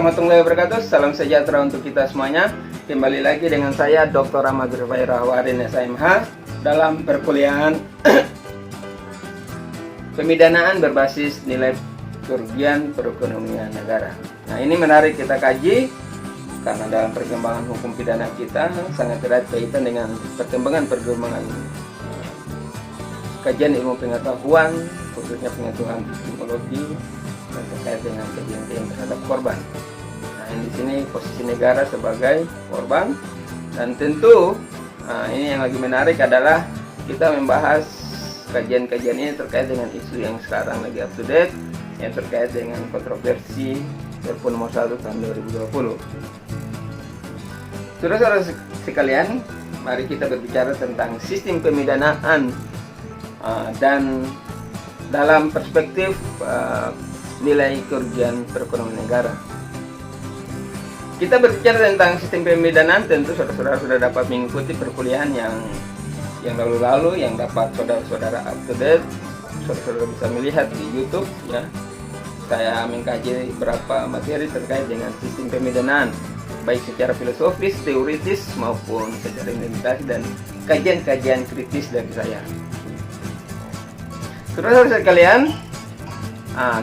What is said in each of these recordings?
warahmatullahi wabarakatuh. Salam sejahtera untuk kita semuanya. Kembali lagi dengan saya Dr. Ahmad Rufairah Warin SMH dalam perkuliahan pemidanaan berbasis nilai kerugian perekonomian negara. Nah, ini menarik kita kaji karena dalam perkembangan hukum pidana kita sangat erat kaitan dengan perkembangan kajian ilmu pengetahuan, khususnya pengetahuan teknologi terkait dengan kajian terhadap korban. Nah, di sini posisi negara sebagai korban, dan tentu ini yang lagi menarik adalah kita membahas kajian-kajian ini terkait dengan isu yang sekarang lagi up to date, yang terkait dengan kontroversi Perpu nomor 1 tahun 2020. Saudara-saudara sekalian, mari kita berbicara tentang sistem pemidanaan dan dalam perspektif nilai kerugian perekonomian negara. Kita berbicara tentang sistem pemidanaan, tentu saudara-saudara sudah dapat mengikuti perkuliahan yang lalu-lalu, yang dapat saudara-saudara up to date. Saudara-saudara bisa melihat di YouTube ya. Saya mengkaji beberapa materi terkait dengan sistem pemidanaan, baik secara filosofis, teoritis maupun secara implementasi dan kajian-kajian kritis dari saya. Saudara-saudara sekalian,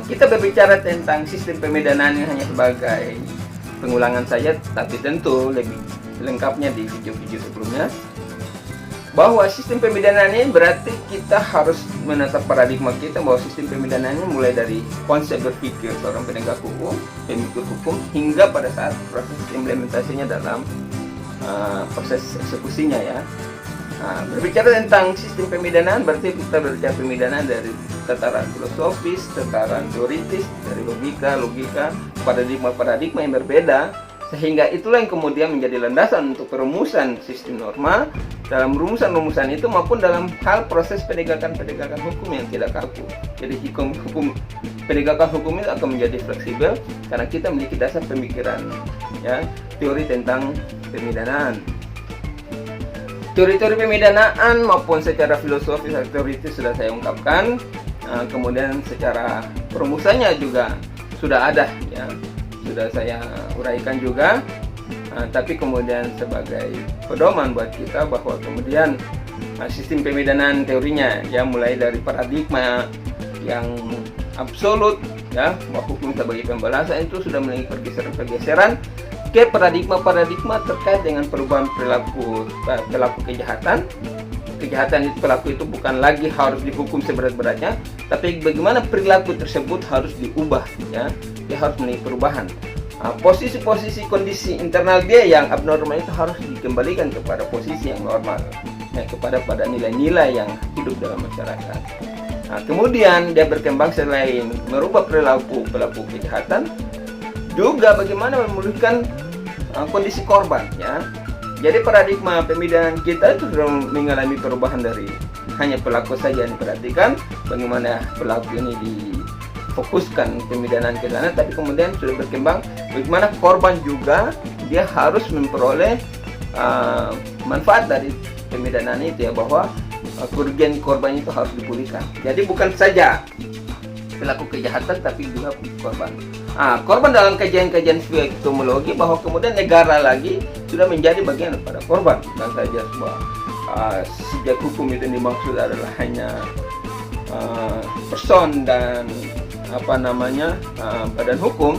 kita berbicara tentang sistem pemidanaan yang hanya sebagai pengulangan saja, tapi tentu lebih lengkapnya di video-video sebelumnya. Bahwa sistem pemidanaan ini berarti kita harus menatap paradigma kita bahwa sistem pemidanaan ini mulai dari konsep berpikir seorang penegak hukum, pemikir hukum, hingga pada saat proses implementasinya dalam proses eksekusinya ya. Berbicara tentang sistem pemidanaan berarti kita berbicara pemidanaan dari tataran filosofis, tataran teoritis, dari logika, paradigma yang berbeda, sehingga itulah yang kemudian menjadi landasan untuk perumusan sistem norma dalam rumusan-rumusan itu maupun dalam hal proses penegakan hukum yang tidak kaku. Jadi hukum penegakan hukum itu akan menjadi fleksibel karena kita memiliki dasar pemikiran ya, teori tentang pemidanaan. Teori-teori pemidanaan maupun secara filosofis atau teoritis sudah saya ungkapkan. Kemudian secara perumusannya juga sudah ada ya, sudah saya uraikan juga. Tapi kemudian sebagai pedoman buat kita bahwa kemudian sistem pemidanaan teorinya ya, mulai dari paradigma yang absolut ya, bahwa hukum sebagai pembalasan itu sudah mulai pergeseran ke paradigma terkait dengan perubahan pelaku kejahatan. Kejahatan itu, pelaku itu bukan lagi harus dihukum seberat-beratnya, tapi bagaimana perilaku tersebut harus diubah ya, dia harus memiliki perubahan. Posisi-posisi kondisi internal dia yang abnormal itu harus dikembalikan kepada posisi yang normal ya, kepada nilai-nilai yang hidup dalam masyarakat. Kemudian dia berkembang selain merubah perilaku pelaku kejahatan, juga bagaimana memulihkan kondisi korban ya. Jadi paradigma pemidanaan kita itu sudah mengalami perubahan dari hanya pelaku saja yang diperhatikan, bagaimana pelaku ini difokuskan pemidanaan ke sana, tapi kemudian sudah berkembang bagaimana korban juga dia harus memperoleh manfaat dari pemidanaan itu ya, bahwa kerugian korban itu harus dipulihkan. Jadi bukan saja pelaku kejahatan tapi juga korban. Korban dalam kajian-kajian victimologi bahwa kemudian negara lagi sudah menjadi bagian daripada korban, bukan saja sebuah subjek hukum itu dimaksud adalah hanya person dan badan hukum,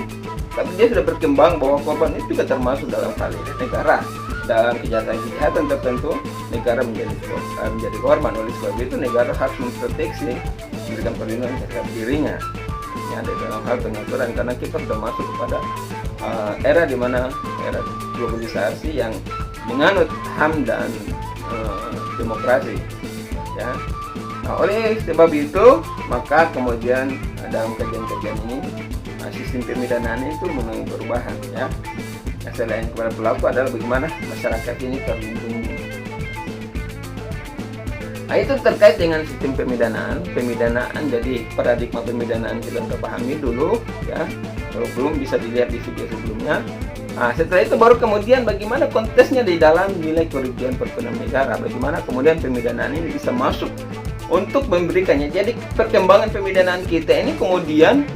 tapi dia sudah berkembang bahwa korban itu juga termasuk dalam hal ini negara. Dalam kejahatan tertentu negara menjadi korban. Oleh sebab itu negara harus memproteksi, memberikan perlindungan terhadap dirinya ya, dalam hal pengaturan, karena kita sudah masuk kepada era di mana era globalisasi yang menganut HAM dan demokrasi ya. Oleh sebab itu maka kemudian dalam kajian-kajian ini sistem pemidanaan itu mengalami perubahan ya. Selain kepada pelaku adalah bagaimana masyarakat ini terlindungi. Itu terkait dengan sistem pemidanaan. Jadi paradigma pemidanaan kita sudah pahami dulu ya. Kalau belum bisa dilihat di video sebelumnya. Setelah itu baru kemudian bagaimana konteksnya di dalam nilai kerugian perekonomian negara. Bagaimana kemudian pemidanaan ini bisa masuk untuk memberikannya. Jadi perkembangan pemidanaan kita ini kemudian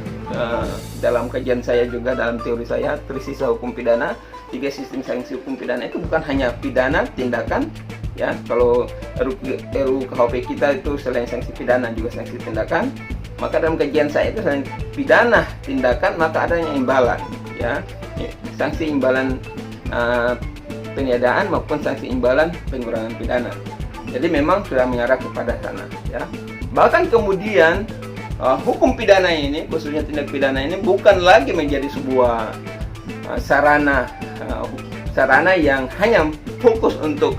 dalam kajian saya juga, dalam teori saya, trisisa hukum pidana, 3 sistem sanksi hukum pidana itu bukan hanya pidana tindakan, ya. Kalau RUU KUHP kita itu selain sanksi pidana juga sanksi tindakan. Maka dalam kajian saya itu selain pidana tindakan, maka adanya imbalan, ya, sanksi imbalan peniadaan maupun sanksi imbalan pengurangan pidana. Jadi memang sudah mengarah kepada sana, ya. Bahkan kemudian hukum pidana ini, khususnya tindak pidana ini, bukan lagi menjadi sebuah sarana yang hanya fokus untuk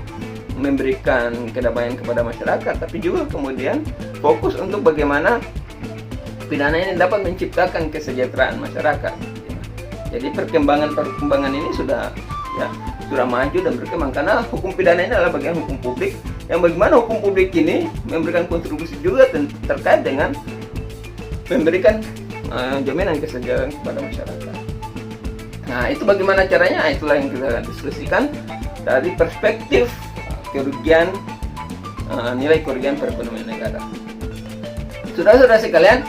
memberikan kedamaian kepada masyarakat, tapi juga kemudian fokus untuk bagaimana pidana ini dapat menciptakan kesejahteraan masyarakat. Jadi perkembangan ini sudah maju dan berkembang, karena hukum pidana ini adalah bagian hukum publik, yang bagaimana hukum publik ini memberikan kontribusi juga terkait dengan memberikan jaminan kesejahteraan kepada masyarakat. Nah, itu bagaimana caranya? Itulah yang kita diskusikan dari perspektif kerugian, nilai kerugian perekonomian negara. Saudara-saudara sekalian,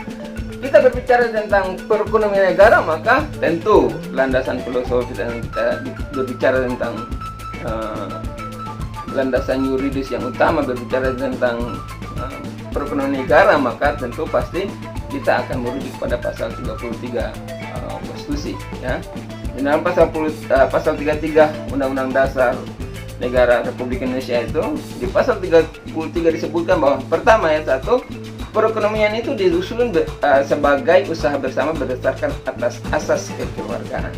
kita berbicara tentang perekonomian negara, maka tentu landasan filosofi, dan kita berbicara tentang landasan yuridis yang utama, berbicara tentang perekonomian negara, maka tentu pasti kita akan merujuk pada pasal 33 konstitusi, ya. Di dalam pasal 33 Undang-Undang Dasar Negara Republik Indonesia itu, di pasal 33 disebutkan bahwa pertama, ayat 1, perekonomian itu disusun sebagai usaha bersama berdasarkan atas asas kekeluargaan,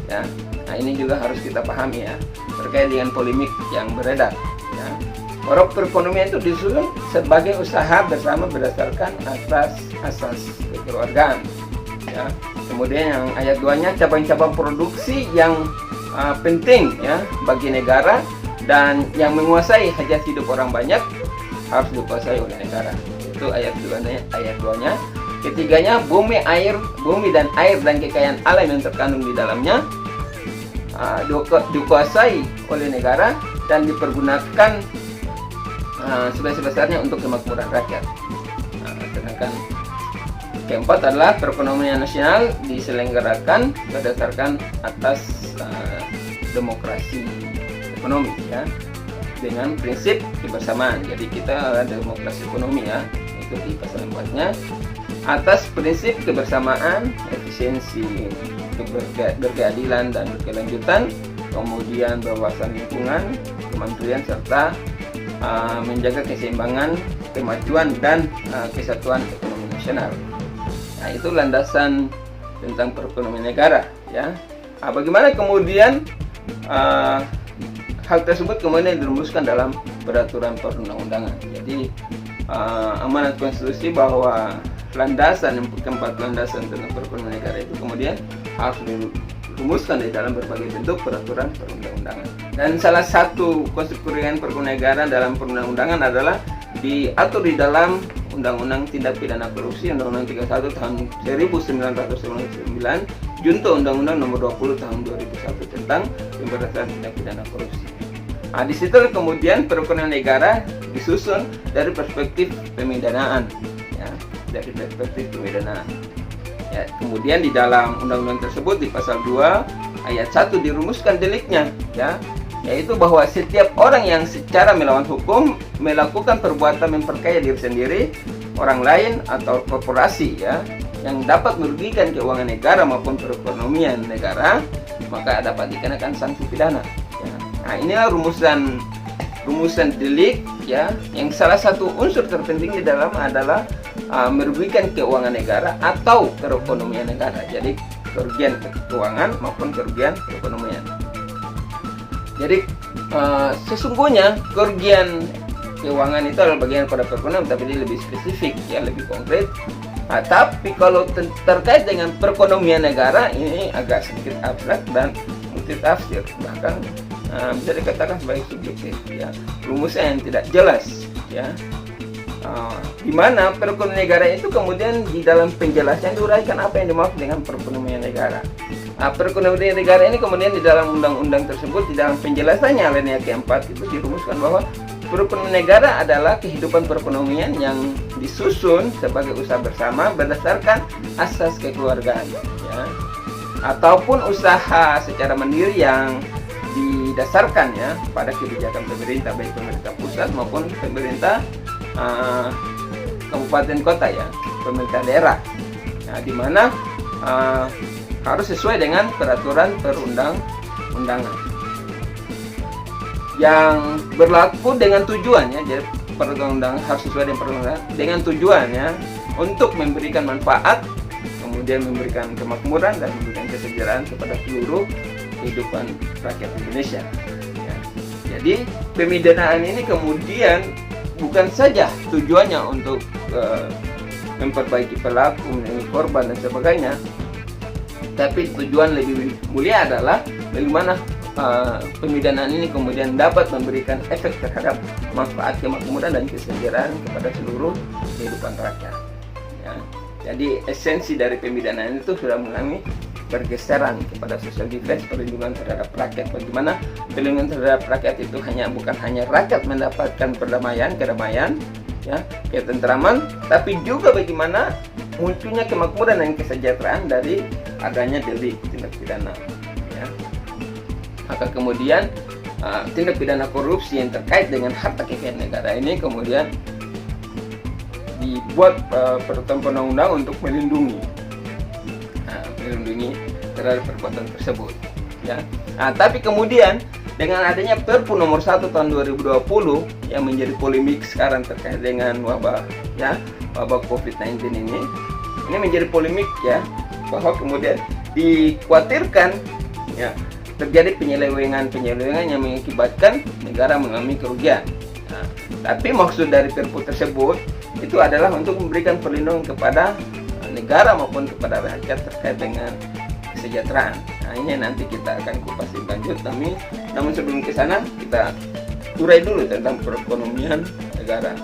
ya. Nah, ini juga harus kita pahami, ya, terkait dengan polemik yang beredar, ya. Bahwa perekonomian itu disusun sebagai usaha bersama berdasarkan atas asas kekeluargaan, ya. Kemudian yang ayat 2-nya, cabang-cabang produksi yang penting, ya, bagi negara dan yang menguasai hajat hidup orang banyak harus dikuasai oleh negara. Itu ayat 2-nya. Ketiganya, bumi dan air dan kekayaan alam yang terkandung di dalamnya dikuasai oleh negara dan dipergunakan sebesar-besarnya untuk kemakmuran rakyat. Sedangkan keempat adalah perekonomian nasional diselenggarakan berdasarkan atas demokrasi ekonomi, ya, dengan prinsip kebersamaan. Jadi kita ada demokrasi ekonomi, ya, itu di pasal 4-nya, atas prinsip kebersamaan, efisiensi, berkeadilan dan berkelanjutan, kemudian berwawasan lingkungan, kementerian, serta menjaga keseimbangan, kemajuan dan kesatuan ekonomi nasional. Nah, itu landasan tentang perekonomian negara, ya. Nah, bagaimana kemudian hal tersebut kemudian dirumuskan dalam peraturan perundang-undangan. Jadi amanat konstitusi bahwa landasan yang keempat, landasan tentang perekonomian negara itu kemudian harus dirumuskan di dalam berbagai bentuk peraturan perundang-undangan. Dan salah satu konsep kerugian perekonomian negara dalam perundang-undangan adalah diatur di dalam Undang-Undang Tindak Pidana Korupsi, Undang-Undang 31 tahun 1999, junto Undang-Undang Nomor 20 tahun 2001 tentang pemberantasan tindak pidana korupsi. Nah, di situ kemudian perekonomian negara disusun dari perspektif pemidanaan, ya, dari perspektif pemidanaan. Ya, kemudian di dalam undang-undang tersebut di pasal 2 ayat 1 dirumuskan deliknya, ya, yaitu bahwa setiap orang yang secara melawan hukum melakukan perbuatan memperkaya diri sendiri, orang lain atau korporasi, ya, yang dapat merugikan keuangan negara maupun perekonomian negara, maka dapat dikenakan sanksi pidana, ya. Nah, inilah rumusan delik, ya, yang salah satu unsur terpenting di dalam adalah merugikan keuangan negara atau perekonomian negara. Jadi kerugian keuangan maupun kerugian perekonomian. Jadi sesungguhnya kerugian keuangan itu adalah bagian pada perekonomian, tapi dia lebih spesifik, ya, lebih konkret. Nah, tapi kalau terkait dengan perekonomian negara ini agak sedikit abstrak dan multitafsir, bahkan bisa dikatakan sebagai subjektif, ya, rumusnya yang tidak jelas, ya. Di mana perekonomian negara itu kemudian di dalam penjelasan diuraikan apa yang dimaksud dengan perekonomian negara. Perekonomian negara ini kemudian di dalam undang-undang tersebut, di dalam penjelasannya alinea keempat itu dirumuskan bahwa perekonomian negara adalah kehidupan perekonomian yang disusun sebagai usaha bersama berdasarkan asas kekeluargaan, ya, ataupun usaha secara mandiri yang didasarkan ya pada kebijakan pemerintah, baik pemerintah pusat maupun pemerintah kabupaten kota, ya, pemerintah daerah, nah, di mana harus sesuai dengan peraturan perundang-undangan yang berlaku dengan tujuannya. Jadi perundang-undangan harus sesuai dengan perundang-undangan dengan tujuannya untuk memberikan manfaat, kemudian memberikan kemakmuran dan memberikan kesejahteraan kepada seluruh kehidupan rakyat Indonesia, ya. Jadi pemidanaan ini kemudian bukan saja tujuannya untuk memperbaiki pelaku, melindungi korban dan sebagainya, tapi tujuan lebih mulia adalah bagaimana pemidanaan ini kemudian dapat memberikan efek terhadap manfaat, kemakmuran dan kesejahteraan kepada seluruh kehidupan rakyat, ya. Jadi esensi dari pemidanaan itu sudah mengalami pergeseran kepada social defense, perlindungan terhadap rakyat. Bagaimana perlindungan terhadap rakyat itu bukan hanya rakyat mendapatkan kedamaian, ya, ketentraman, tapi juga bagaimana munculnya kemakmuran dan kesejahteraan dari adanya delik tindak pidana, ya. Maka kemudian tindak pidana korupsi yang terkait dengan harta kekayaan negara ini kemudian dibuat peraturan perundang-undang untuk melindungi terhadap perbuatan tersebut, ya. Nah, tapi kemudian dengan adanya Perpu nomor 1 tahun 2020 yang menjadi polemik sekarang terkait dengan wabah COVID-19 ini menjadi polemik, ya, bahwa kemudian dikhawatirkan, ya, terjadi penyelewengan yang mengakibatkan negara mengalami kerugian. Nah, tapi maksud dari Perpu tersebut itu adalah untuk memberikan perlindungan kepada negara maupun kepada rakyat terkait dengan kesejahteraan. Nah, ini nanti kita akan kupas lebih lanjut, namun sebelum ke sana kita urai dulu tentang perekonomian negara.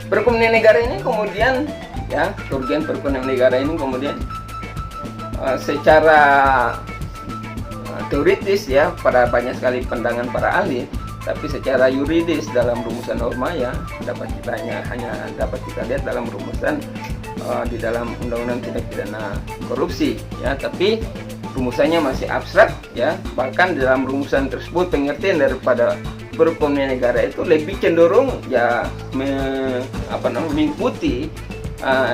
Perekonomian negara ini kemudian, ya, kerugian perekonomian negara ini kemudian secara teoritis, ya, pada banyak sekali pandangan para ahli, tapi secara yuridis dalam rumusan norma, ya, hanya dapat kita lihat dalam rumusan di dalam Undang-Undang Tindak Pidana Korupsi, ya, tapi rumusannya masih abstrak, ya. Bahkan dalam rumusan tersebut pengertian daripada perekonomian negara itu lebih cenderung, ya, mengikuti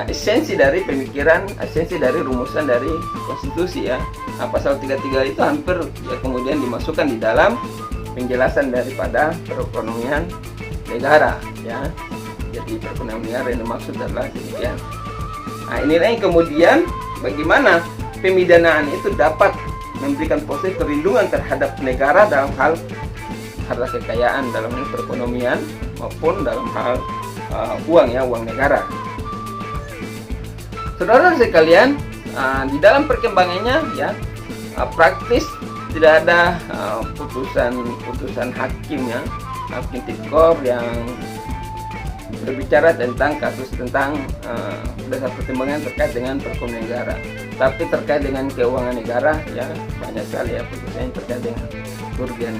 esensi dari pemikiran, esensi dari rumusan dari konstitusi, ya. Nah, pasal 33 itu hampir, ya, kemudian dimasukkan di dalam penjelasan daripada perekonomian negara, ya. Jadi perekonomian negara yang dimaksud adalah demikian. Nah, inilah yang kemudian bagaimana pemidanaan itu dapat memberikan posisi perlindungan terhadap negara dalam hal harta kekayaan, dalam hal perekonomian maupun dalam hal uang, ya, uang negara. Saudara sekalian, di dalam perkembangannya, ya, praktis tidak ada putusan hakim, ya, hakim tipikor yang berbicara tentang kasus tentang dasar pertimbangan terkait dengan perekonomian negara. Tapi terkait dengan keuangan negara, ya, banyak sekali, ya, putusan terkait dengan kerugian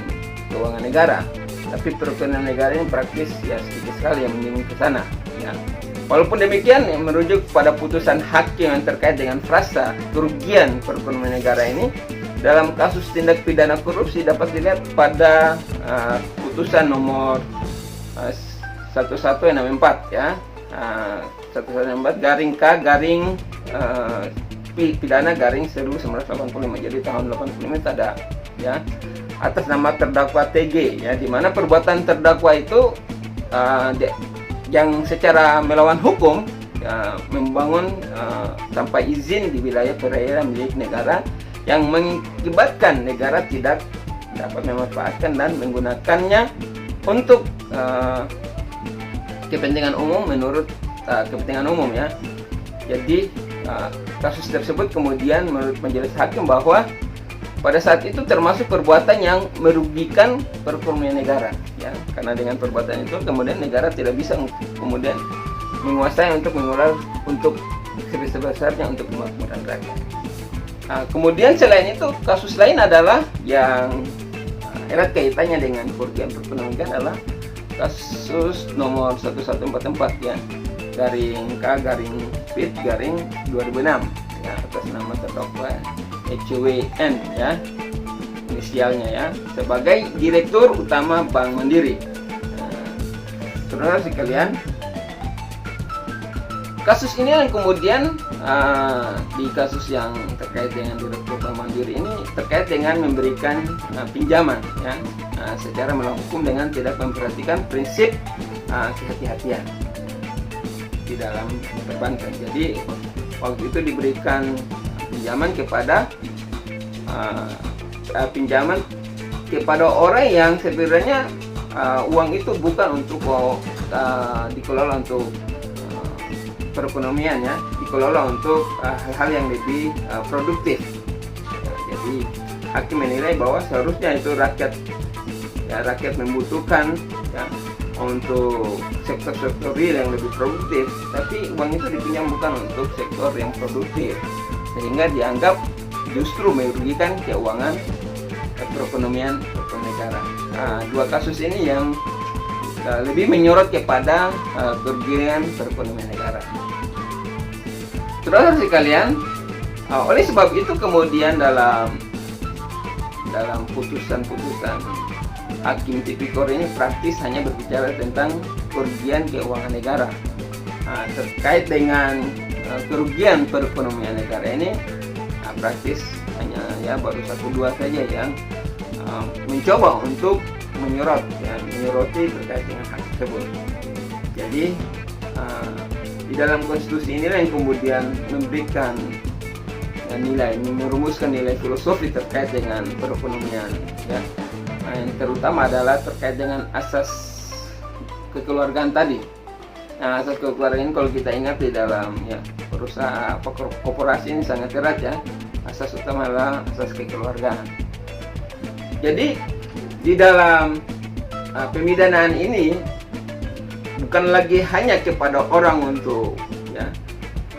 keuangan negara. Tapi perekonomian negara ini praktis, ya, sedikit sekali yang menyinggung ke sana, ya. Walaupun demikian, ya, merujuk pada putusan hakim yang terkait dengan frasa kerugian perekonomian negara ini dalam kasus tindak pidana korupsi dapat dilihat pada putusan nomor 1164, ya, 1164 garing K garing pidana garing 1985. Jadi tahun 85 itu ada, ya, atas nama terdakwa TG, ya, di mana perbuatan terdakwa itu yang secara melawan hukum, ya, membangun tanpa izin di wilayah perairan milik negara yang mengakibatkan negara tidak dapat memanfaatkan dan menggunakannya untuk kepentingan umum menurut kepentingan umum, ya. Jadi kasus tersebut kemudian menurut majelis hakim bahwa pada saat itu termasuk perbuatan yang merugikan perekonomian negara, ya, karena dengan perbuatan itu kemudian negara tidak bisa kemudian menguasai untuk mengelola untuk sebesar-besarnya untuk kemakmuran rakyat. Kemudian selain itu kasus lain adalah yang erat kaitannya dengan kerugian perekonomian adalah kasus nomor 1144 ya, garing K garing PIT garing 2006 ya, atas nama terdakwa ECWN ya, inisialnya ya, sebagai Direktur Utama Bank Mandiri. Saudara sekalian, kasus ini yang kemudian di kasus yang terkait dengan Direktur Bank Mandiri ini terkait dengan memberikan pinjaman ya, secara melawan hukum dengan tidak memperhatikan prinsip kehati-hatian di dalam perbankan. Jadi waktu itu diberikan pinjaman kepada orang yang sebenarnya uang itu bukan untuk dikelola untuk perekonomian ya, dikelola untuk hal-hal yang lebih produktif. Jadi hakim menilai bahwa seharusnya itu rakyat membutuhkan ya, untuk sektor-sektor real yang lebih produktif, tapi uang itu dipinjam bukan untuk sektor yang produktif, sehingga dianggap justru merugikan keuangan perekonomian negara. Dua kasus ini yang lebih menyorot kepada kerugian perekonomian negara. Saudara sekalian, oleh sebab itu kemudian dalam putusan-putusan Hakim Tipikor ini praktis hanya berbicara tentang kerugian keuangan negara. Terkait dengan kerugian perekonomian negara ini, praktis hanya ya baru 1-2 saja yang mencoba untuk menyoroti terkait dengan hal tersebut. Jadi di dalam konstitusi inilah yang kemudian memberikan nilai, merumuskan nilai filosofi terkait dengan perekonomian ya. Yang terutama adalah terkait dengan asas kekeluargaan tadi. Nah, asas kekeluargaan kalau kita ingat di dalam ya perusahaan korporasi ini sangat erat ya. Asas utama adalah asas kekeluargaan. Jadi di dalam pemidanaan ini bukan lagi hanya kepada orang untuk ya.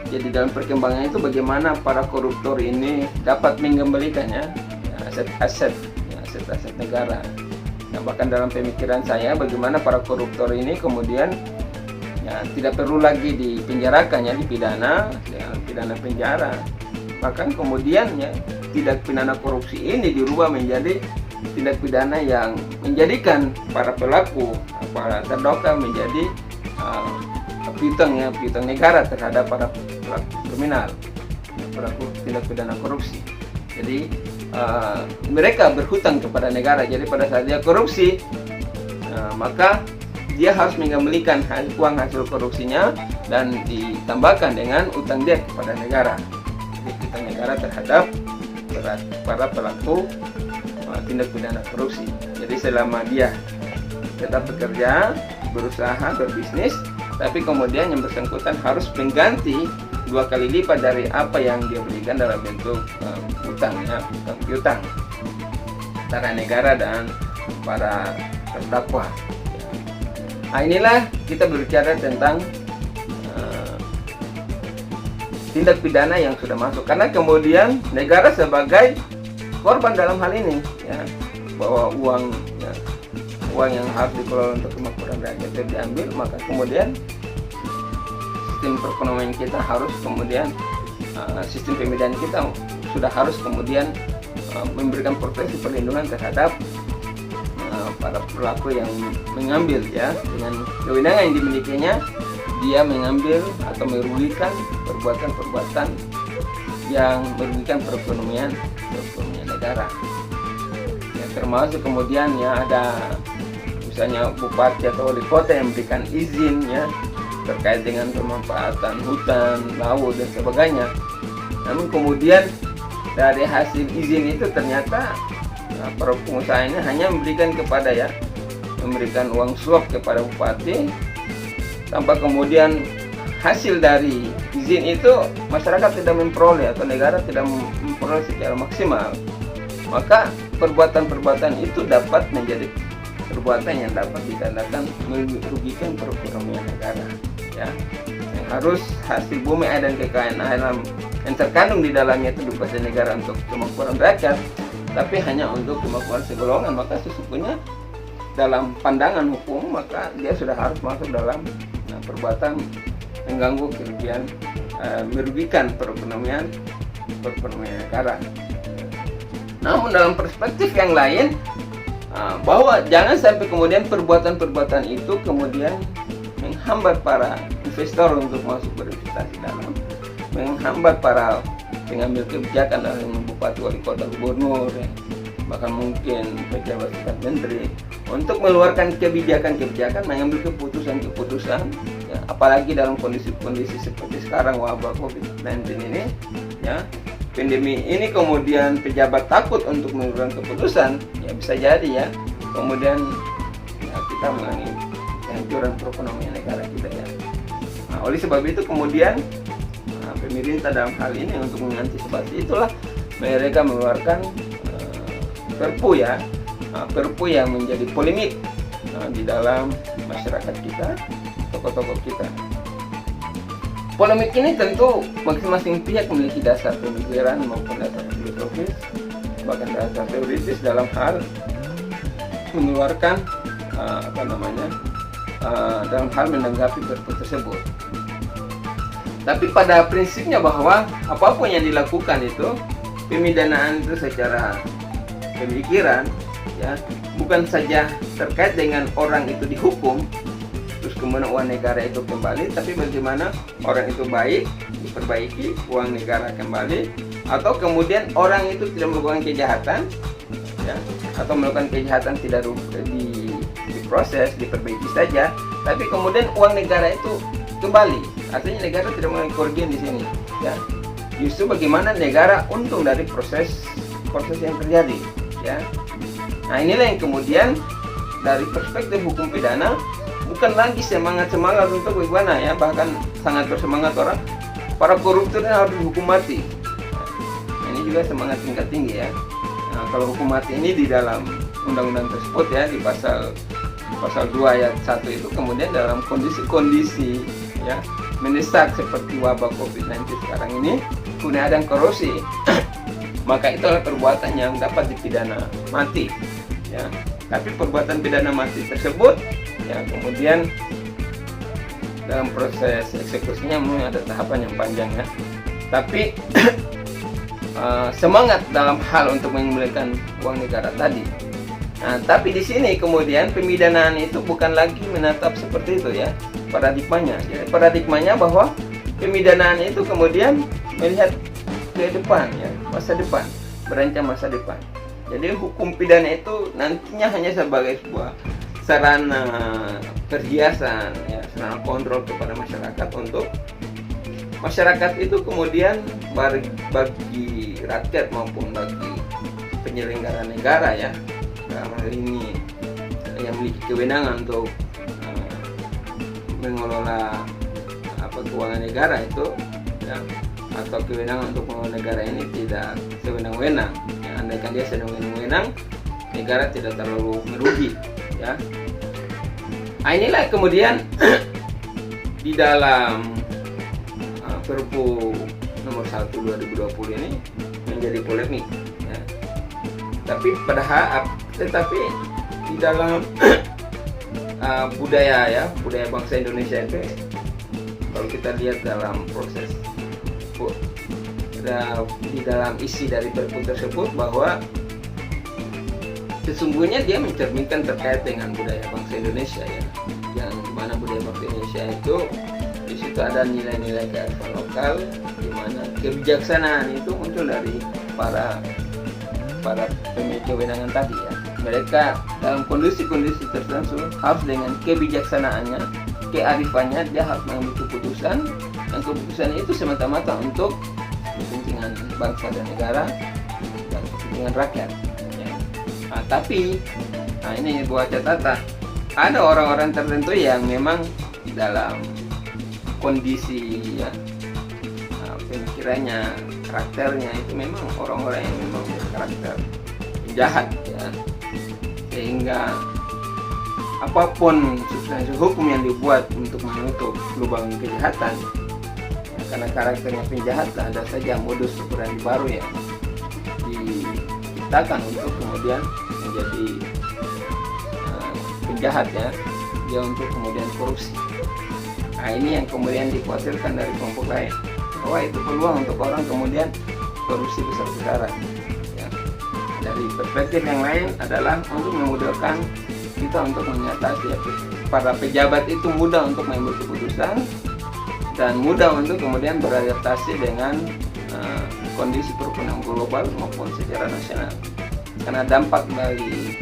Jadi dalam perkembangan itu bagaimana para koruptor ini dapat mengembalikan ya aset-aset negara. Nah, bahkan dalam pemikiran saya bagaimana para koruptor ini kemudian ya tidak perlu lagi dipenjarakan ya, dipidana ya, pidana penjara. Bahkan kemudian ya tindak pidana korupsi ini dirubah menjadi tindak pidana yang menjadikan para pelaku, para terdakwa menjadi piutang negara terhadap para pelaku kriminal, pelaku tindak pidana korupsi. Jadi mereka berhutang kepada negara. Jadi pada saat dia korupsi, maka dia harus mengembalikan uang hasil korupsinya dan ditambahkan dengan utang dia kepada negara. Jadi utang negara terhadap para pelaku tindak pidana korupsi. Jadi selama dia tetap bekerja, berusaha, berbisnis, tapi kemudian yang bersangkutan harus mengganti 2 kali lipat dari apa yang dia berikan dalam bentuk utangnya, piutang antara negara dan para terdakwa. Nah, inilah kita berbicara tentang tindak pidana yang sudah masuk, karena kemudian negara sebagai korban dalam hal ini ya, bahwa uang yang harus dikelola untuk kemakmuran rakyat itu diambil, maka kemudian sistem perekonomian kita harus kemudian sistem pemidanaan kita sudah harus kemudian memberikan proteksi perlindungan terhadap para pelaku yang mengambil ya dengan kewenangan yang dimilikinya, dia mengambil atau merugikan perbuatan-perbuatan yang merugikan perekonomian negara. Ya, termasuk kemudian ya ada misalnya bupati atau wali kota yang memberikan izin ya terkait dengan pemanfaatan hutan, laut dan sebagainya. Namun kemudian dari hasil izin itu ternyata para pengusaha ini hanya memberikan uang suap kepada bupati, tanpa kemudian hasil dari izin itu masyarakat tidak memperoleh atau negara tidak memperoleh secara maksimal. Maka perbuatan-perbuatan itu dapat menjadi perbuatan yang dapat dikatakan merugikan perekonomian negara ya. Yang harus hasil bumi air dan kekayaan alam yang terkandung di dalamnya itu dikuasai negara untuk kemakmuran rakyat, tapi hanya untuk kemampuan segolongan, maka sesungguhnya dalam pandangan hukum maka dia sudah harus masuk dalam perbuatan mengganggu kerugian, merugikan perekonomian negara. Namun dalam perspektif yang lain, bahwa jangan sampai kemudian perbuatan-perbuatan itu kemudian menghambat para investor untuk masuk berinvestasi dalam, menghambat para pengambil kebijakan dalam bupati, wali kota, gubernur, ya, bahkan mungkin pejabat tingkat menteri untuk mengeluarkan kebijakan-kebijakan, mengambil keputusan-keputusan, ya, apalagi dalam kondisi-kondisi seperti sekarang wabah COVID-19 ini, ya, pandemi ini, kemudian pejabat takut untuk mengeluarkan keputusan, ya bisa jadi ya, kemudian ya, kita mengalami kehancuran perekonomian negara kita ya. Nah, oleh sebab itu kemudian pemerintah dalam hal ini untuk mengantisipasi itulah mereka mengeluarkan Perpu ya, Perpu yang menjadi polemik di dalam masyarakat kita, tokoh-tokoh kita. Polemik ini tentu masing-masing pihak memiliki dasar pemikiran maupun dasar filosofis, bahkan dasar teoritis dalam hal mengeluarkan dalam hal menanggapi Perpu tersebut. Tapi pada prinsipnya bahwa apapun yang dilakukan itu, pemidanaan itu secara pemikiran, ya, bukan saja terkait dengan orang itu dihukum terus kemudian uang negara itu kembali, tapi bagaimana orang itu baik, diperbaiki, uang negara kembali, atau kemudian orang itu tidak melakukan kejahatan, ya, atau melakukan kejahatan tidak diproses, diperbaiki saja, tapi kemudian uang negara itu kembali. Artinya negara tidak mengalami kerugian di sini, ya. Justru bagaimana negara untung dari proses yang terjadi, ya. Nah, inilah yang kemudian dari perspektif hukum pidana bukan lagi semangat untuk bagaimana ya, bahkan sangat bersemangat orang para koruptor harus dihukum mati. Nah, ini juga semangat tingkat tinggi ya. Nah, kalau hukum mati ini di dalam undang-undang tersebut ya, di pasal 2 ayat 1 itu kemudian dalam kondisi-kondisi ya mendesak seperti wabah COVID-19 sekarang ini, kemudian ada korupsi, maka itulah perbuatan yang dapat dipidana mati, ya. Tapi perbuatan pidana mati tersebut, ya, kemudian dalam proses eksekusinya memang ada tahapan yang panjang ya. Tapi semangat dalam hal untuk mengembalikan uang negara tadi. Nah, tapi di sini kemudian pemidanaan itu bukan lagi menatap seperti itu ya, paradigmanya. Jadi paradigmanya bahwa pemidanaan itu kemudian melihat ke depan ya, masa depan, berancam masa depan. Jadi hukum pidana itu nantinya hanya sebagai sebuah sarana perhiasan ya, sarana kontrol kepada masyarakat untuk masyarakat itu kemudian bagi rakyat maupun bagi penyelenggara negara ya, dalam hal ini yang memiliki kewenangan untuk mengelola keuangan negara itu ya, atau kewenangan untuk mengelola negara ini tidak sewenang-wenang ya, andaikan dia sewenang-wenang negara tidak terlalu merugi ya. Nah, inilah kemudian di dalam Perpu nomor 1 2020 ini menjadi polemik ya. Tetapi di dalam budaya bangsa Indonesia itu, kalau kita lihat dalam proses di dalam isi dari Perpu tersebut, bahwa sesungguhnya dia mencerminkan terkait dengan budaya bangsa Indonesia ya, yang mana budaya bangsa Indonesia itu di situ ada nilai-nilai kearifan lokal, di mana kebijaksanaan itu muncul dari para pemilik kewenangan tadi ya. Mereka dalam kondisi-kondisi tertentu harus dengan kebijaksanaannya, kearifannya, dia harus mengambil keputusan, dan keputusan itu semata-mata untuk kepentingan bangsa dan negara dan kepentingan rakyat ya. Nah, tapi ini buat catatan, ada orang-orang tertentu yang memang dalam kondisi ya, pemikirannya, karakternya itu memang orang-orang yang memang berkarakter jahat ya, sehingga apapun substansi hukum yang dibuat untuk menutup lubang kejahatan ya, karena karakternya penjahat, ada saja modus operandi baru yang diciptakan untuk kemudian menjadi penjahat ya, dia untuk kemudian korupsi. Nah ini yang kemudian dikhawatirkan dari kelompok lain, bahwa itu peluang untuk orang kemudian korupsi besar-besaran ya. Dari perspektif yang lain adalah untuk memudahkan kita untuk mengatasi ya, para pejabat itu mudah untuk mengambil keputusan dan mudah untuk kemudian beradaptasi dengan kondisi perekonomian global maupun secara nasional, karena dampak dari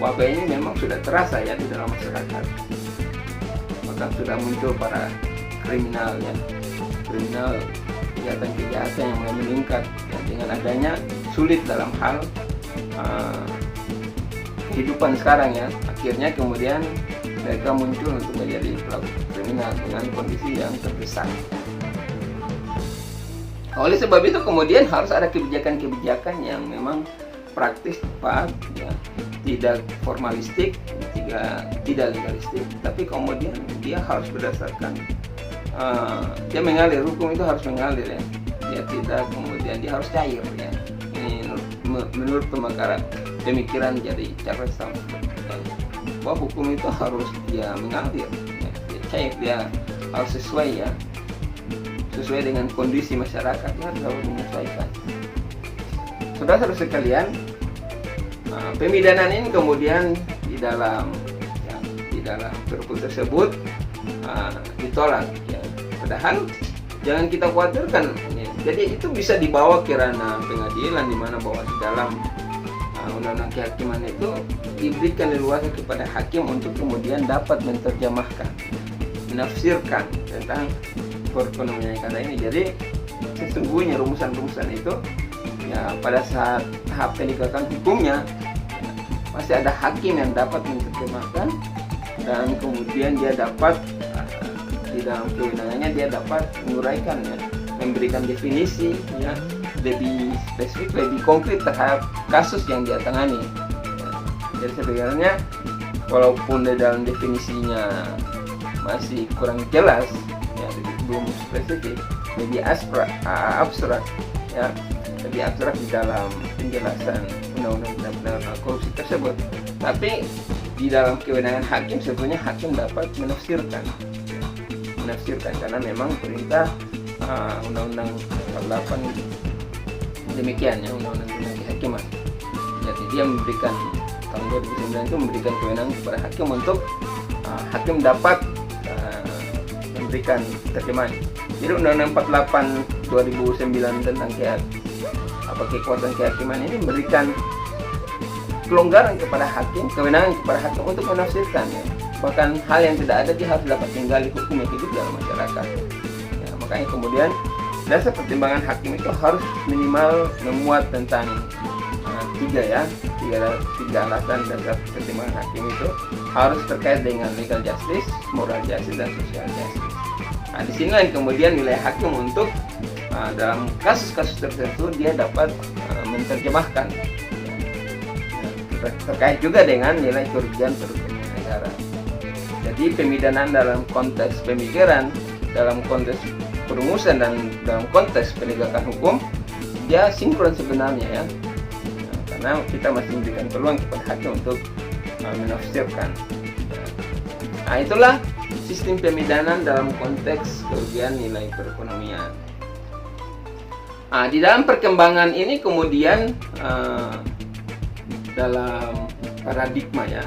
wabah ini memang sudah terasa ya di dalam masyarakat. Bahkan sudah muncul para kriminal ya, kriminal kejahatan yang mulai meningkat ya, dengan adanya sulit dalam hal kehidupan sekarang ya, akhirnya kemudian mereka muncul untuk menjadi pelaku kriminal dengan kondisi yang terdesak. Oleh sebab itu kemudian harus ada kebijakan-kebijakan yang memang praktis, tepat ya, tidak formalistik, tidak legalistik, tapi kemudian dia harus berdasarkan dia mengalir, hukum itu harus mengalir ya, dia tidak kemudian dia harus cair ya. Ini menurut pemikiran jadi Charles Taylor ya, bahwa hukum itu harus dia mengalir ya, dia cair, dia harus sesuai ya, sesuai dengan kondisi masyarakat ya, harus menyesuaikan. Saudara-saudara sekalian, pemidanan ini kemudian di dalam Perpu tersebut ditolak ya. Padahal jangan kita khawatirkan ya. Jadi itu bisa dibawa ke ranah pengadilan, di mana bahwa di dalam undang-undang kehakiman itu diberikan leluasa kepada hakim untuk kemudian dapat menerjemahkan, menafsirkan tentang perekonomian negara ini. Jadi sesungguhnya rumusan-rumusan itu ya, pada saat tahap penegakan hukumnya masih ada hakim yang dapat menerjemahkan, dan kemudian dia dapat di dalam kewenangannya dia dapat menguraikan ya, memberikan definisi ya, lebih spesifik, lebih konkret terhadap kasus yang dia tangani ya. Jadi sebenarnya walaupun di dalam definisinya masih kurang jelas ya, belum spesifik, lebih abstrak ya, lebih abstrak di dalam penjelasan undang-undang tindak korupsi tersebut. Tapi di dalam kewenangan hakim sebetulnya hakim dapat menafsirkan karena memang perintah undang-undang 48 demikian ya, undang-undang tentang kehakiman. Jadi dia memberikan tahun 2009 itu memberikan kewenangan kepada hakim untuk hakim dapat memberikan terjemahan. Jadi undang-undang 48 2009 tentang kekuatan kehakiman ini memberikan kelonggaran kepada hakim, kewenangan kepada hakim untuk menafsirkan ya. Bahkan hal yang tidak ada dia harus dapat tinggali hukum yang hidup dalam masyarakat ya, makanya kemudian dasar pertimbangan hakim itu harus minimal memuat tentang tiga alasan dasar pertimbangan hakim itu harus terkait dengan legal justice, moral justice, dan social justice. Nah, di sini yang kemudian nilai hakim untuk dalam kasus-kasus tertentu dia dapat menerjemahkan terkait juga dengan nilai kerugian perekonomian negara. Jadi pemidanan dalam konteks pemikiran, dalam konteks perumusan, dan dalam konteks penegakan hukum dia sinkron sebenarnya ya, karena kita masih memberikan peluang kepada hakim untuk menafsirkan. Nah itulah sistem pemidanan dalam konteks kerugian nilai perekonomian. Nah, di dalam perkembangan ini kemudian dalam paradigma ya,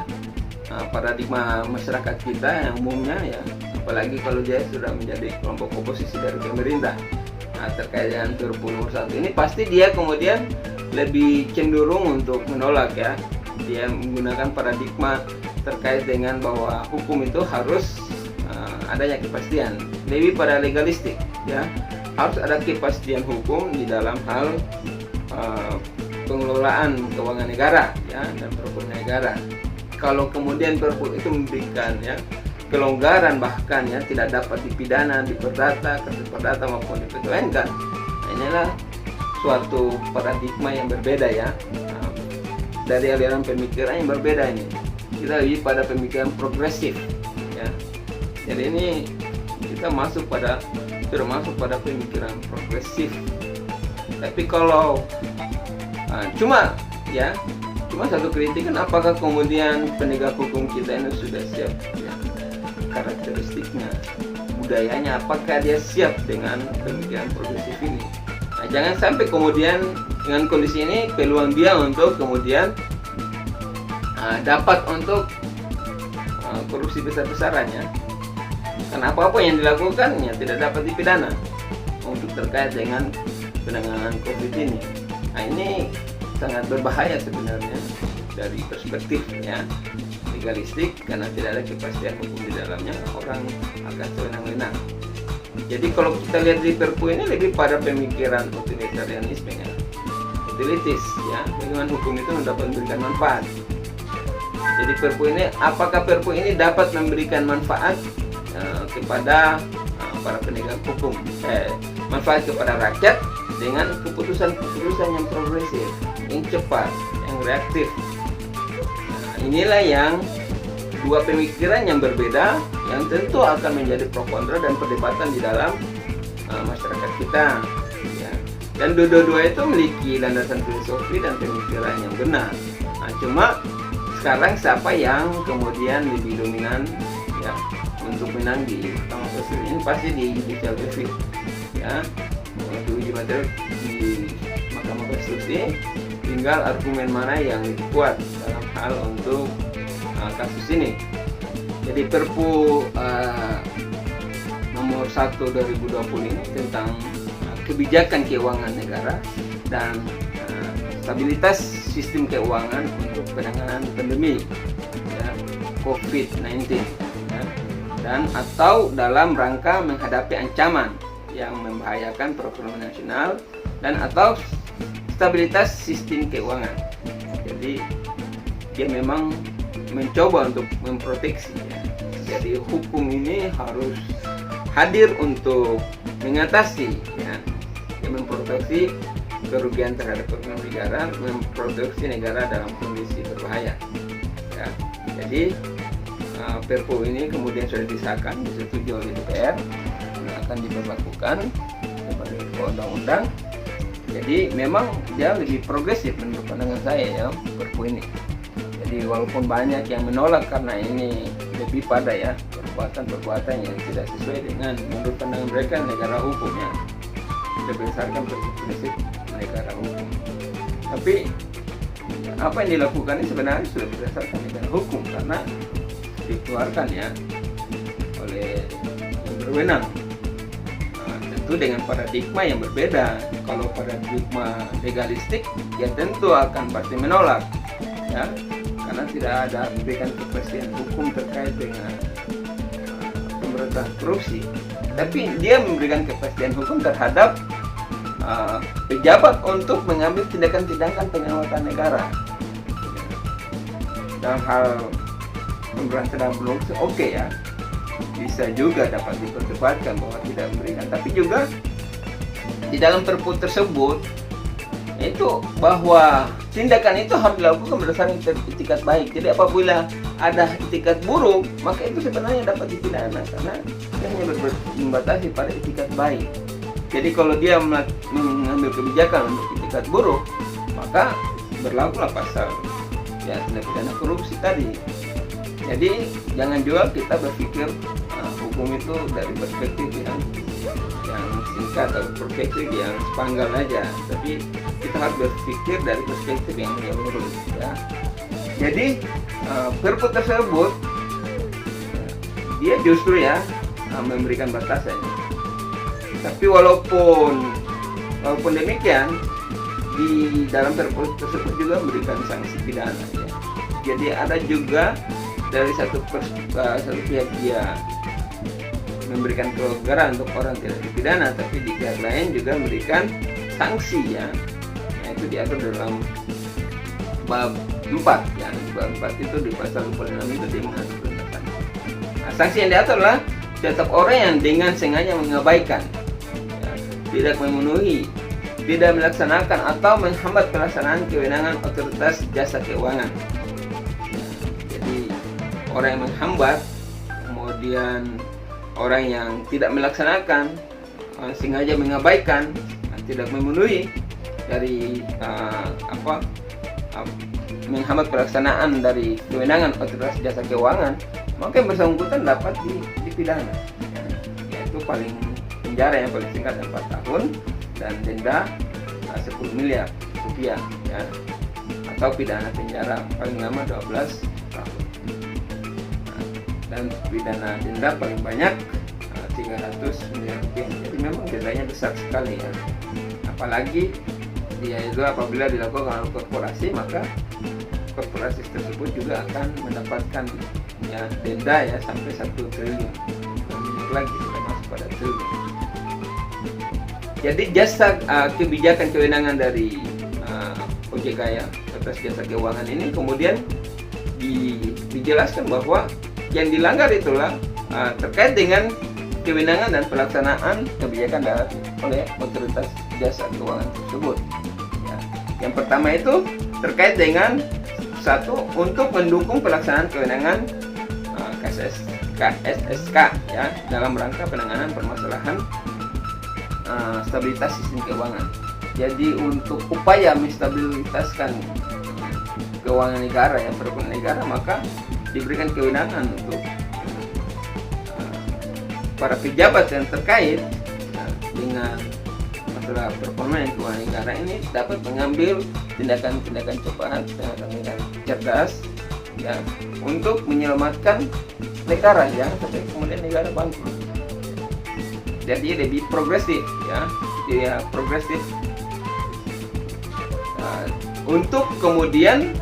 paradigma masyarakat kita yang umumnya ya, apalagi kalau dia sudah menjadi kelompok oposisi dari pemerintah terkait dengan Perpu nomor 1 ini, pasti dia kemudian lebih cenderung untuk menolak ya. Dia menggunakan paradigma terkait dengan bahwa hukum itu harus adanya kepastian, lebih pada legalistik ya, harus ada kepastian hukum di dalam hal pengelolaan keuangan negara ya, dan perekonomian negara. Kalau kemudian Perpu itu memberikan ya kelonggaran, bahkan ya tidak dapat dipidana, diperdata, kasus perdata maupun diperjuangkan, inilah suatu paradigma yang berbeda ya, dari aliran pemikiran yang berbeda ini. Kita lebih pada pemikiran progresif ya. Jadi ini kita sudah masuk pada pemikiran progresif. Tapi kalau Cuma satu kritikan, apakah kemudian penegak hukum kita ini sudah siap ya, karakteristiknya, budayanya, apakah dia siap dengan pemikiran progresif ini. Nah, jangan sampai kemudian dengan kondisi ini peluang dia untuk kemudian dapat untuk korupsi besar-besarannya, karena apa-apa yang dilakukannya tidak dapat dipidana untuk terkait dengan penanganan COVID ini. Nah, ini sangat berbahaya sebenarnya dari perspektif ya legalistik, karena tidak ada kepastian hukum di dalamnya, orang akan sewenang-wenang. Jadi kalau kita lihat di Perpu ini lebih pada pemikiran utilitarianisme ya, utilitis ya, bagaimana hukum itu dapat memberikan manfaat. Jadi Perpu ini, apakah Perpu ini dapat memberikan manfaat kepada para penegak hukum, manfaat kepada rakyat dengan keputusan-keputusan yang progresif, yang cepat, yang reaktif. Nah, inilah yang dua pemikiran yang berbeda, yang tentu akan menjadi pro kontra dan perdebatan di dalam masyarakat kita. Ya. Dan dua-dua itu memiliki landasan filosofi dan pemikiran yang benar. Nah, cuma sekarang siapa yang kemudian lebih dominan ya untuk menang di Mahkamah Konstitusi ini, pasti di judicial review ya, untuk uji materi di Mahkamah Konstitusi. Tinggal argumen mana yang lebih kuat dalam hal untuk kasus ini. Jadi Perpu nomor 1 2020 ini tentang kebijakan keuangan negara dan stabilitas sistem keuangan untuk penanganan pandemi ya, COVID-19 ya, dan atau dalam rangka menghadapi ancaman yang membahayakan perekonomian nasional dan atau stabilitas sistem keuangan. Jadi dia memang mencoba untuk memproteksi ya. Jadi hukum ini harus hadir untuk mengatasi ya, yang memproteksi kerugian terhadap perekonomian negara, memproteksi negara dalam kondisi berbahaya ya. Jadi Perpu ini kemudian sudah disahkan, disetujui oleh DPR dan akan diberlakukan sebagai undang-undang. Jadi memang dia lebih progresif menurut pandangan saya ya, Perpu ini. Jadi walaupun banyak yang menolak karena ini lebih pada ya perbuatan-perbuatan yang tidak sesuai dengan menurut pandangan mereka negara hukumnya, berdasarkan prinsip negara hukum. Tapi apa yang dilakukan ini sebenarnya sudah berdasarkan negara hukum, karena dikeluarkan ya oleh yang berwenang. Tentu dengan paradigma yang berbeda. Kalau paradigma legalistik ya tentu akan pasti menolak ya, karena tidak ada diberikan kepastian hukum terkait dengan pemberantasan korupsi. Tapi dia memberikan kepastian hukum terhadap pejabat untuk mengambil tindakan-tindakan pengawasan negara dalam hal pemberantasan korupsi. Oke ya, bisa juga dapat diperdebatkan bahwa tidak memberikan, tapi juga di dalam Perpu tersebut itu bahwa tindakan itu harus dilakukan berdasarkan itikat baik. Jadi apabila ada itikat buruk, maka itu sebenarnya dapat dipidana karena dia hanya membatasi pada itikat baik. Jadi kalau dia mengambil kebijakan untuk itikat buruk, maka berlakulah pasal ya tindak pidana korupsi tadi. Jadi jangan juga kita berpikir hukum itu dari perspektif yang singkat atau perspektif yang sepanggal aja, tapi kita harus berpikir dari perspektif yang lurus ya. Jadi Perpu tersebut dia justru ya memberikan batasan. Tapi walaupun demikian, di dalam Perpu tersebut juga memberikan sanksi pidana ya. Jadi ada juga dari satu pihak dia memberikan kelonggaran untuk orang tidak dipidana, tapi di pihak lain juga memberikan sanksi ya. Itu diatur dalam bab 4 ya. Bab 4 itu di pasal 26 itu dia mengatur tentang sanksi. Nah, sanksi yang diatur adalah setiap orang yang dengan sengaja mengabaikan ya, tidak memenuhi, tidak melaksanakan atau menghambat pelaksanaan kewenangan otoritas jasa keuangan. Jadi orang yang menghambat, kemudian orang yang tidak melaksanakan, sengaja mengabaikan, tidak memenuhi, dari menghambat pelaksanaan dari kewenangan otoritas jasa keuangan, maka yang bersangkutan dapat dipidana. Yaitu paling penjara yang paling singkat 4 tahun dan denda 10 miliar rupiah ya, atau pidana penjara paling lama 12 tahun. Dan pidana denda paling banyak 300 miliar rupiah. Jadi memang dendanya besar sekali ya. Apalagi dia itu apabila dilakukan oleh korporasi, maka korporasi tersebut juga akan mendapatkan ya denda ya sampai 1 triliun. Lebih lagi sudah masuk pada triliun. Jadi kebijakan kewenangan dari OJK ya, atas jasa keuangan ini kemudian dijelaskan bahwa yang dilanggar itulah terkait dengan kewenangan dan pelaksanaan kebijakan oleh otoritas jasa keuangan tersebut. Ya. Yang pertama itu terkait dengan satu, untuk mendukung pelaksanaan kewenangan KSSK ya, dalam rangka penanganan permasalahan stabilitas sistem keuangan. Jadi untuk upaya menstabilitaskan keuangan negara ya, perekonomian negara, maka diberikan kewenangan untuk para pejabat yang terkait dengan masalah perekonomian keuangan negara ini dapat mengambil tindakan-tindakan cepat, tindakan cerdas ya, untuk menyelamatkan negara ya, sampai kemudian negara bangkrut. Jadi lebih progresif ya, dia progresif untuk kemudian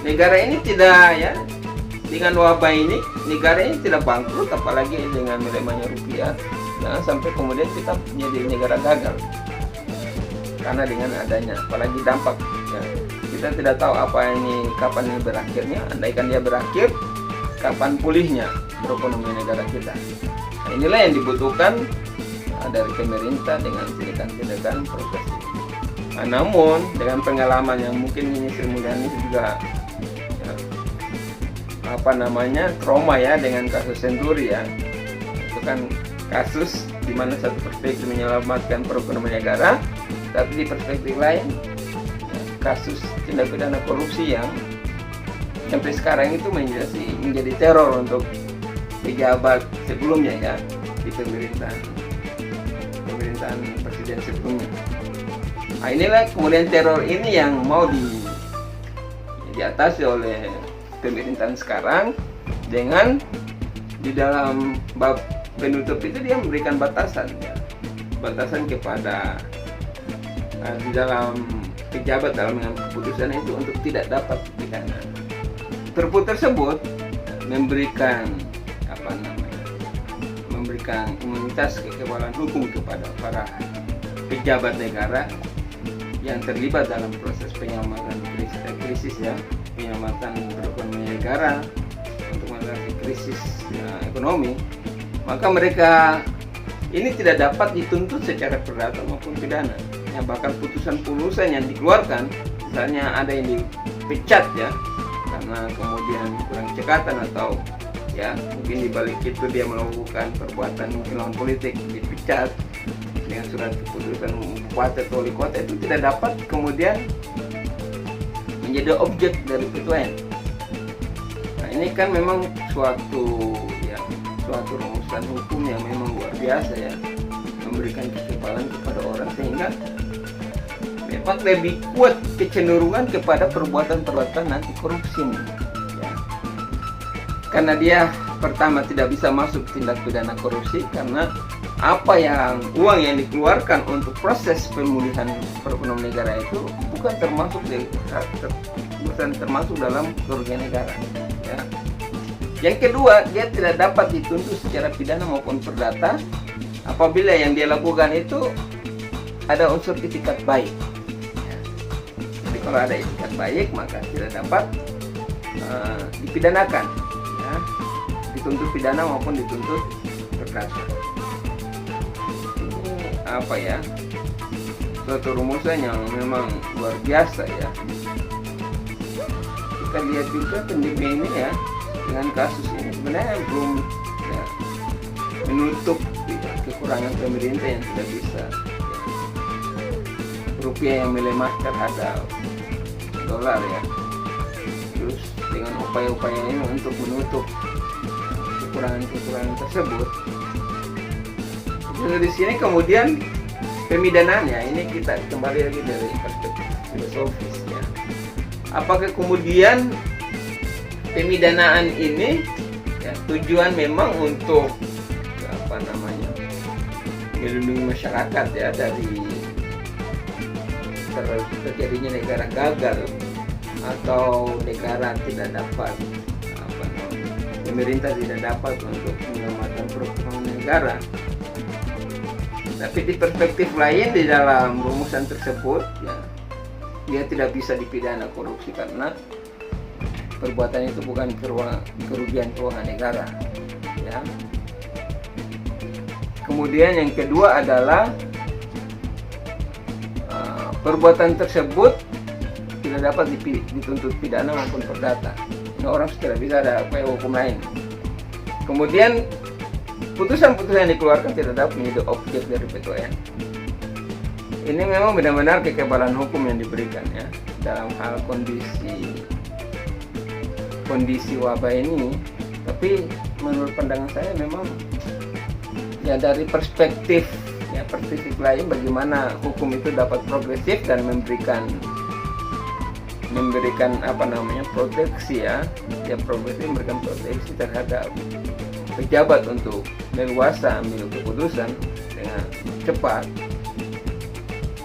negara ini tidak ya, dengan wabah ini negara ini tidak bangkrut, apalagi dengan melemahnya rupiah, jangan sampai kemudian kita menjadi negara gagal karena dengan adanya, apalagi dampak ya, kita tidak tahu kapan ini berakhirnya. Andaikan dia berakhir, kapan pulihnya perekonomian negara kita. Nah, inilah yang dibutuhkan dari pemerintah dengan tindakan-tindakan progresif. Nah, namun dengan pengalaman yang mungkin ini Sri Mulyani juga ya, trauma ya dengan kasus Senturi ya, itu kan kasus di mana satu perspektif menyelamatkan perekonomian negara, tapi di perspektif lain ya, kasus tindak pidana korupsi yang sampai sekarang itu menjadi teror untuk pejabat sebelumnya ya, di pemerintahan presiden sebelumnya. Nah, inilah kemudian teror ini yang mau diatasi oleh pemerintahan sekarang dengan di dalam bab penutup itu dia memberikan batasan ya, batasan kepada di dalam pejabat dalam mengambil keputusan itu untuk tidak dapat pidana. Perpu tersebut memberikan imunitas kekebalan hukum kepada para pejabat negara yang terlibat dalam proses penyelamatan krisis ya, penyelamatan perekonomian negara untuk mengatasi krisis ekonomi, maka mereka ini tidak dapat dituntut secara perdata maupun pidana ya. Bahkan putusan-putusan yang dikeluarkan, misalnya ada yang dipecat ya karena kemudian kurang cekatan, atau ya mungkin dibalik itu dia melakukan perbuatan mungkin lawan politik, dipecat dengan surat keputusan bupati atau wali kota, itu tidak dapat kemudian menjadi objek dari petuen. Nah, ini kan memang suatu rumusan hukum yang memang luar biasa ya, memberikan kekebalan kepada orang sehingga memang lebih kuat kecenderungan kepada perbuatan-perbuatan anti korupsi nih, ya. Karena dia pertama tidak bisa masuk tindak pidana korupsi karena uang yang dikeluarkan untuk proses pemulihan perekonomian negara itu bukan termasuk dalam kerugian negara ya. Yang kedua, dia tidak dapat dituntut secara pidana maupun perdata apabila yang dia lakukan itu ada unsur itikat baik ya. Jadi kalau ada itikat baik maka tidak dapat dipidanakan ya, dituntut pidana maupun dituntut perdata. Suatu rumusan yang memang luar biasa ya. Kita lihat juga pandemi ini ya, dengan kasus ini sebenarnya belum ya, menutup ya, kekurangan pemerintah yang tidak bisa, rupiah yang melemah terhadap dolar ya. Terus dengan upaya-upaya ini untuk menutup kekurangan tersebut, jadi di sini kemudian pemidanaannya ini kita kembali lagi dari perspektif filosofis ya. Apakah kemudian pemidanaan ini ya, tujuan memang untuk melindungi masyarakat ya dari terjadinya negara gagal atau negara tidak dapat pemerintah tidak dapat untuk mengamankan perekonomian negara. Tapi di perspektif lain di dalam rumusan tersebut ya, dia tidak bisa dipidana korupsi karena perbuatan itu bukan kerugian keuangan negara ya. Kemudian yang kedua adalah perbuatan tersebut tidak dapat dituntut pidana maupun perdata. Nah, orang sudah bisa ada upaya hukum lain. Kemudian putusan-putusan yang dikeluarkan tidak dapat menjadi objek dari PT-UN. Ini memang benar-benar kekebalan hukum yang diberikan ya dalam hal kondisi wabah ini. Tapi menurut pandangan saya memang ya dari perspektif lain bagaimana hukum itu dapat progresif dan memberikan proteksi ya progresif, memberikan proteksi terhadap pejabat untuk leluasa ambil keputusan dengan cepat.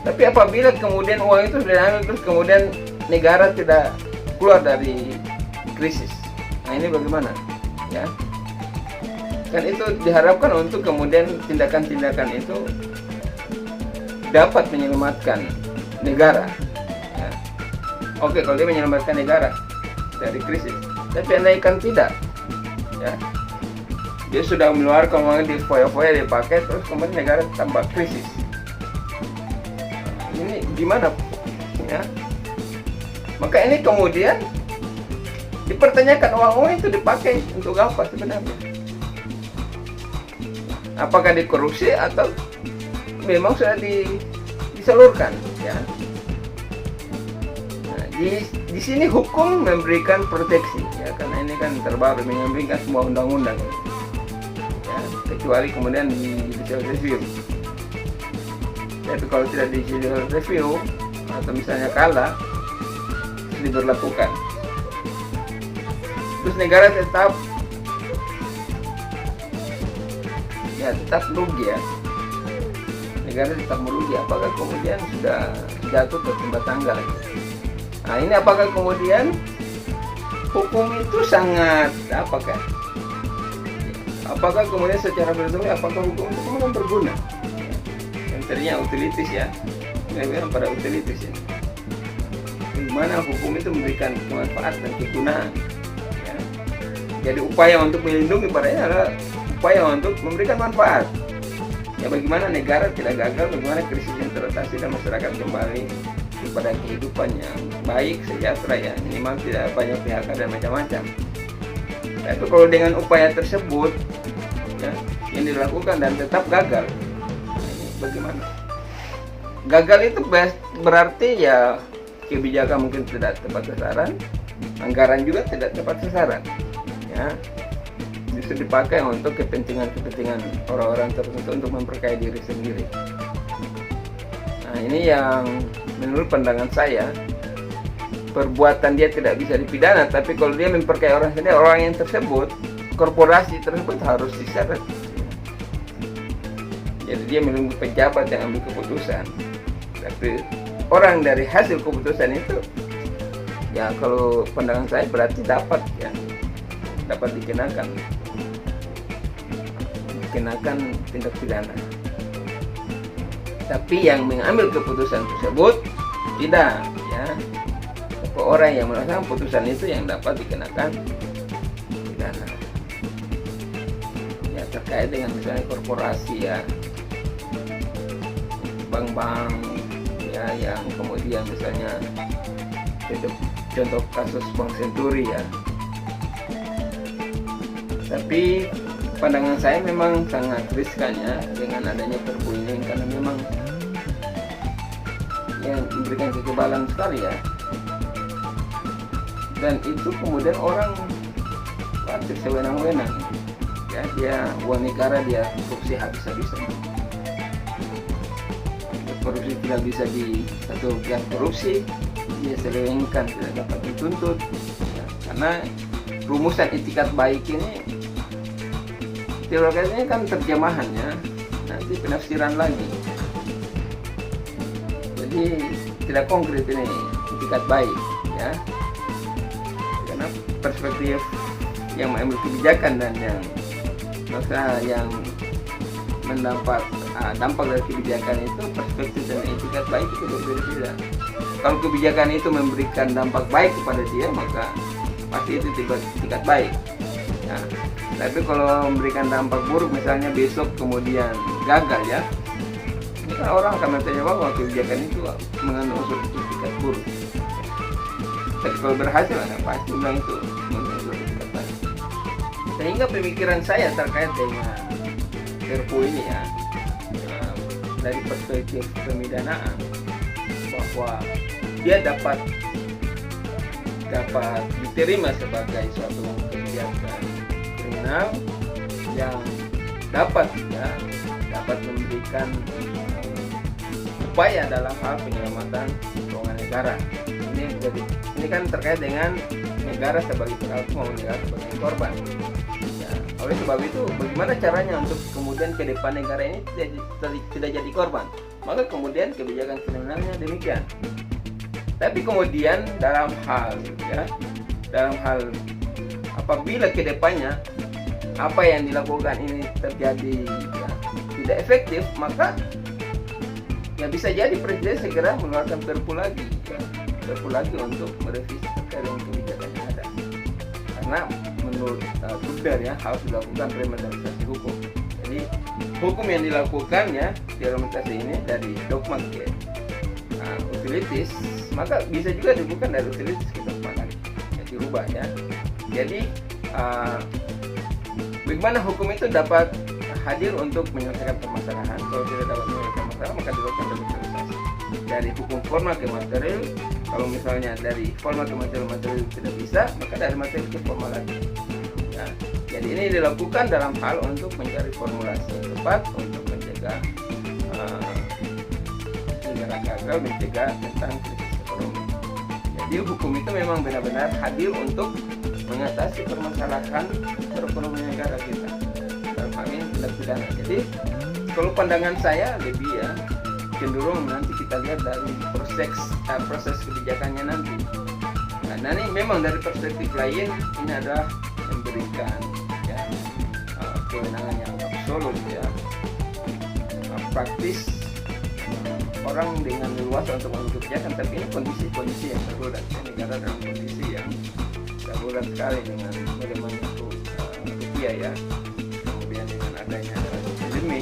Tapi apabila kemudian uang itu sudah diambil terus kemudian negara tidak keluar dari krisis, nah ini bagaimana ya? Kan itu diharapkan untuk kemudian tindakan-tindakan itu dapat menyelamatkan negara ya. Oke, kalau dia menyelamatkan negara dari krisis, tapi andaikan tidak ya, dia sudah mengeluarkan uang di foya-foya dipakai terus kemudian negara tambah krisis, ini gimana ya? Maka ini kemudian dipertanyakan uang itu dipakai untuk apa sebenarnya? Apakah dikorupsi atau memang sudah disalurkan ya? Nah, di sini hukum memberikan proteksi ya, karena ini kan terbaru menyampingkan semua undang-undang ya, kecuali kemudian di judicial review. Tapi kalau tidak di judicial review atau misalnya kalah diberlakukan, terus negara tetap merugi ya, negara tetap merugi. Apakah kemudian sudah jatuh tertimpa tanggal? Nah ini apakah kemudian hukum itu sangat apakah kemudian secara filosofis apakah hukum itu kemudian berguna? Yang tadinya utilitis ya, memang pada utilitis ya. Bagaimana hukum itu memberikan kemanfaat dan kegunaan ya. Jadi upaya untuk melindungi padanya adalah upaya untuk memberikan manfaat ya, bagaimana negara tidak gagal, bagaimana krisis yang teratasi dan masyarakat kembali kepada kehidupan yang baik, sejahtera ya, minimal tidak banyak PHK dan macam-macam. Tapi kalau dengan upaya tersebut ya, yang dilakukan dan tetap gagal, nah, ini bagaimana? Gagal itu berarti ya kebijakan mungkin tidak tepat sasaran, anggaran juga tidak tepat sasaran ya, justru dipakai untuk kepentingan orang-orang tertentu untuk memperkaya diri sendiri. Nah ini yang menurut pandangan saya, perbuatan dia tidak bisa dipidana, tapi kalau dia memperkaya orang sendiri, orang yang tersebut, korporasi tersebut harus diseret. Jadi dia menunggu pejabat yang ambil keputusan, tapi orang dari hasil keputusan itu ya kalau pandangan saya berarti dapat dikenakan tindak pidana. Tapi yang mengambil keputusan tersebut tidak ya, orang yang melaksanakan keputusan itu yang dapat dikenakan pidana ya, terkait dengan misalnya korporasi ya, bank-bank ya, yang kemudian misalnya contoh kasus Bank Senturi ya. Tapi pandangan saya memang sangat riskan ya, dengan adanya Perpu ini, karena memang yang memberikan kekebalan sekali ya. Dan itu kemudian orang praktik sewenang-wenang ya, dia uang negara dia korupsi habis-habisan. Korupsi tidak bisa atau yang korupsi dia selewengkan, tidak dapat dituntut ya, karena rumusan itikat baik ini teorinya kan terjemahannya nanti penafsiran lagi, jadi tidak konkret ini itikat baik ya, karena perspektif yang mengambil kebijakan dan yang mendapat dampak dari kebijakan itu, perspektif dan etikat baik itu berbeda-beda. Kalau kebijakan itu memberikan dampak baik kepada dia, maka pasti itu etikat baik ya. Tapi kalau memberikan dampak buruk, misalnya besok kemudian gagal ya, ini kan orang akan bertanya bahwa kebijakan itu mengandung unsur etikat buruk. Tapi kalau berhasil, pasti bilang itu mengandung unsur etikat baik. Sehingga pemikiran saya terkait dengan Perpu ini ya, dari perspektif pemidanaan, bahwa dia dapat diterima sebagai suatu kebijakan kriminal yang dapat memberikan upaya dalam hal penyelamatan keuangan negara. Ini kan terkait dengan negara sebagai pelaku maupun negara sebagai korban. Oleh sebab itu, bagaimana caranya untuk kemudian ke depan negara ini tidak jadi korban? Maka kemudian kebijakan kriminalnya demikian. Tapi kemudian dalam hal apabila ke depannya apa yang dilakukan ini terjadi ya, tidak efektif, maka ya bisa jadi presiden segera mengeluarkan Perpu lagi untuk merevisi terkait dengan kebijakan yang ada. Karena menurut Tudar ya, harus dilakukan rehabilitasi hukum. Jadi hukum yang dilakukan ya rehabilitasi ini dari dogma ke utilities, maka bisa juga dibuka dari utilities ke dogma lagi, ya, dirubah ya. Jadi bagaimana hukum itu dapat hadir untuk menyelesaikan permasalahan? Kalau tidak dapat menyelesaikan masalah, maka dilakukan rehabilitasi dari hukum formal ke material. Kalau misalnya dari formal ke material tidak bisa, maka dari material ke formal lagi. Ya, jadi ini dilakukan dalam hal untuk mencari formulasi yang tepat untuk mencegah negara gagal, mencegah tentang krisis ekonomi. Jadi hukum itu memang benar-benar hadir untuk mengatasi permasalahan perekonomian negara kita. Dalam hal ini tindak pidana. Jadi kalau pandangan saya lebih ya cenderung nanti kita lihat dari proses kebijakannya nanti. Nah, ini memang dari perspektif lain ini adalah memberikan ya kewenangan yang absolut ya, praktis orang dengan leluasa untuk mengambil kebijakan. Tapi ini kondisi yang darurat, negara dalam kondisi yang darurat sekali dengan melemahnya rupiah ya, kemudian dengan adanya pandemi,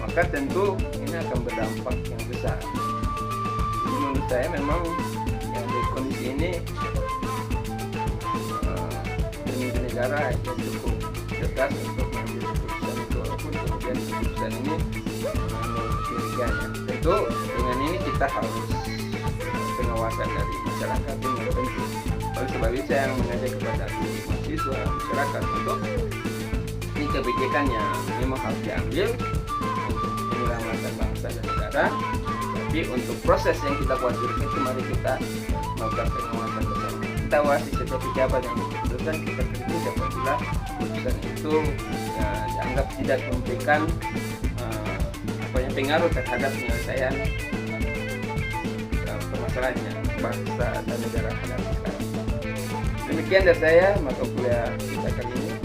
maka tentu ini akan berdampak yang besar. Jadi menurut saya memang yang di kondisi ini pemimpin negara yang cukup cerdas untuk mengambil keputusan itu, walaupun kemudian keputusan ini menurut ketiganya. Tentu dengan ini kita harus pengawasan dari masyarakat yang penting. Oleh sebab itu saya mengajak kepada mahasiswa masyarakat untuk ini kebijakan yang memang harus diambil menyelamatkan bangsa dan negara. Tapi untuk proses yang kita khawatirkan itu mari kita melakukan pengawasan bersama. Kita awasi setiap pejabat yang diputuskan, kita kritis apabila keputusan itu ya, dianggap tidak memberikan pengaruh terhadap penyelesaian permasalahannya bangsa dan negara hadapi sekarang. Demikian dari saya mata kuliah kita kali ini.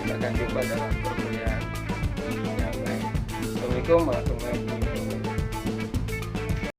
Kita akan jumpa dalam perkuliahan yang lain. Assalamualaikum warahmatullahi wabarakatuh.